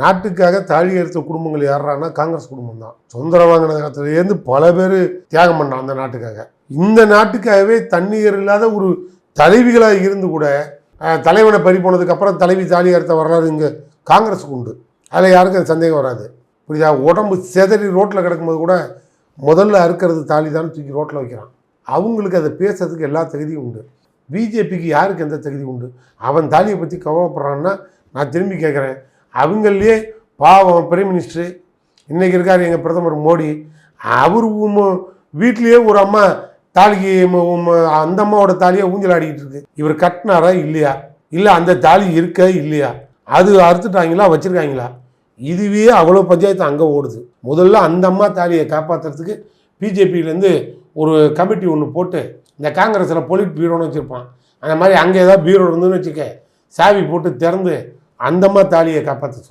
நாட்டுக்காக தாலி எடுத்த குடும்பங்கள் யாரானா காங்கிரஸ் குடும்பம் தான். சுதந்திரம் வாங்கின காலத்துலேருந்து பல பேர் தியாகம் பண்ணான் அந்த நாட்டுக்காக. இந்த நாட்டுக்காகவே தண்ணீர் இல்லாத ஒரு தலைவிகளாக இருந்து கூட தலைவனை பறி போனதுக்கு அப்புறம் தலைவி தாலி எடுத்த வரலாறு இங்கே காங்கிரஸுக்கு உண்டு. அதில் யாருக்கும் சந்தேகம் வராது. புரியுதா? உடம்பு செதறி ரோட்டில் கிடக்கும்போது கூட முதல்ல அறுக்கிறது தாலி தான் தூக்கி ரோட்டில் வைக்கிறான். அவங்களுக்கு அதை பேசுறதுக்கு எல்லா தகுதியும் உண்டு. பிஜேபிக்கு யாருக்கு எந்த தகுதி உண்டு? அவன் தாலியை பற்றி கவலைப்படுறான்னா நான் திரும்பி கேட்குறேன், அவங்களே பாவம் பிரைம் மினிஸ்டரு இன்றைக்கி இருக்கார் எங்கள் பிரதமர் மோடி, அவர் வீட்லேயே ஒரு அம்மா தாலிக்கு அந்த அம்மாவோட தாலியை ஊஞ்சல் ஆடிக்கிட்டு இருக்கு. இவர் கட்டினாரா இல்லையா? இல்லை அந்த தாலி இருக்க இல்லையா? அது அறுத்துட்டாங்களா வச்சுருக்காங்களா? இதுவே அவ்வளோ பஞ்சாயத்து அங்கே ஓடுது. முதல்ல அந்த அம்மா தாலியை காப்பாற்றுறதுக்கு பிஜேபியிலேருந்து ஒரு கமிட்டி ஒன்று போட்டு, இந்த காங்கிரஸில் பொலிட் பீரோன்னு வச்சுருப்பான், அந்த மாதிரி அங்கே ஏதாவது பீரோ இருந்துன்னு வச்சுக்க, சாவி போட்டு திறந்து அந்த அம்மா தாலியை காப்பாற்ற சொல்லு.